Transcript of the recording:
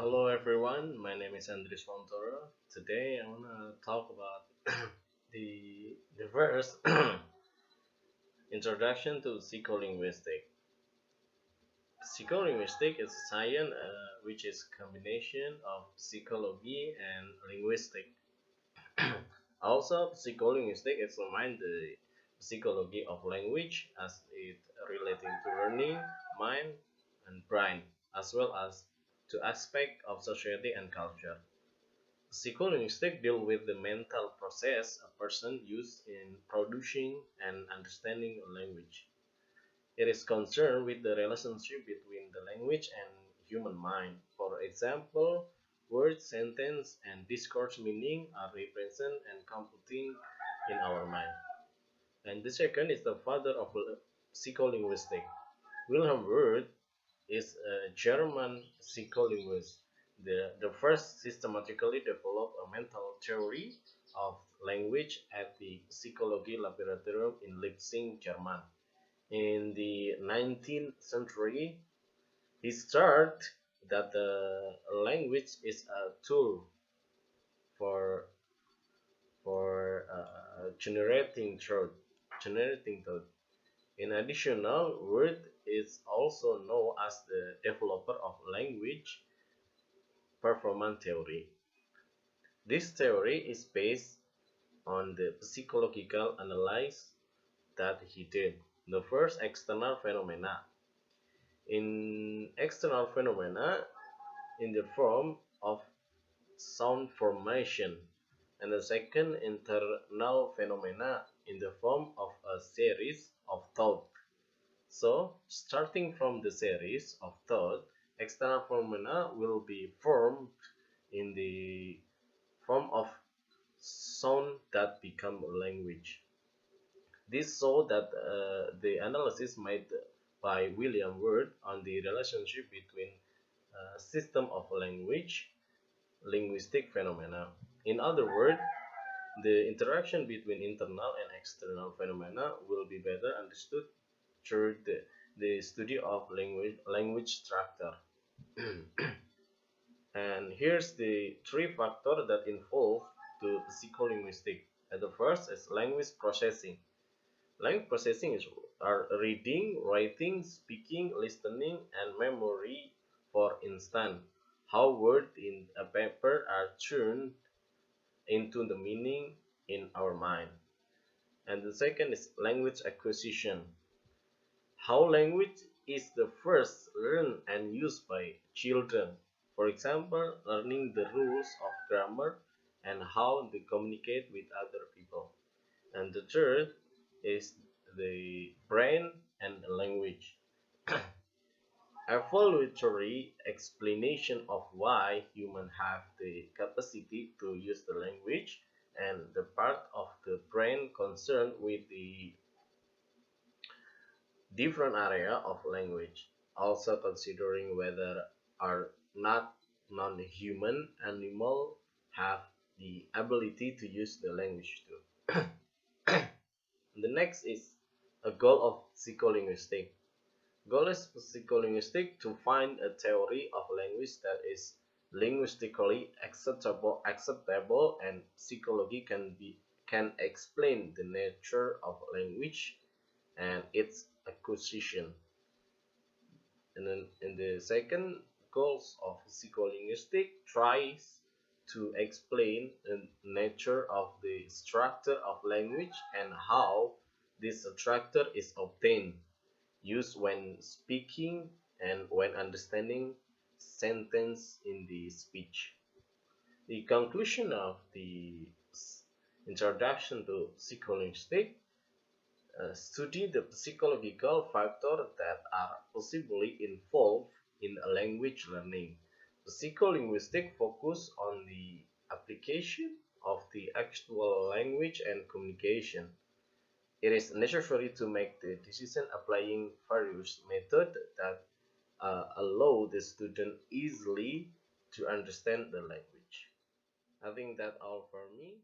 Hello everyone, my name is Andri Iswantoro. Today I want to talk about the first introduction to psycholinguistics. Psycholinguistics is a science which is combination of psychology and linguistics. Also, psycholinguistics examines the psychology of language as it relating to learning, mind, and brain, as well as to aspects of society and culture. Psycholinguistics deal with the mental process a person uses in producing and understanding a language. It is concerned with the relationship between the language and human mind. For example, words, sentence, and discourse meaning are represented and computing in our mind. And the second is the father of psycholinguistics. Wilhelm Wundt is a German psycholinguist, the first systematically developed a mental theory of language at the Psychology Laboratorium in Leipzig, Germany. In the 19th century, he started that the language is a tool for generating thought. In addition, Wundt is also known as the developer of language performance theory. This theory is based on the psychological analysis that he did. The first, external phenomena. In external phenomena in the form of sound formation, and the second, internal phenomena in the form of a series of thought. So, starting from the series of thought, external phenomena will be formed in the form of sound that become language. This shows that the analysis made by William Wundt on the relationship between system of language, linguistic phenomena. In other words, the interaction between internal and external phenomena will be better understood through the study of language structure. And here's the three factors that involve to psycholinguistics. And the first is language processing. Language processing is reading, writing, speaking, listening, and memory. For instance, how words in a paper are turned into the meaning in our mind. And the second is language acquisition. How language is the first learned and used by children. For example, learning the rules of grammar and how they communicate with other people. And the third is the brain and language. Evolutionary explanation of why humans have the capacity to use the language and the part of the brain concerned with the different area of language, also considering whether or not non-human animals have the ability to use the language too. The next is a goal of psycholinguistics. Goal is psycholinguistics to find a theory of language that is linguistically acceptable, and psychology can explain the nature of language and its acquisition. And then in the second, goals of psycholinguistics tries to explain the nature of the structure of language and how this structure is obtained, used when speaking and when understanding sentence in the speech. The conclusion of the introduction to psycholinguistics study the psychological factors that are possibly involved in language learning. The psycholinguistics focus on the application of the actual language and communication. It is necessary to make the decision applying various methods that allow the student easily to understand the language. I think that's all for me.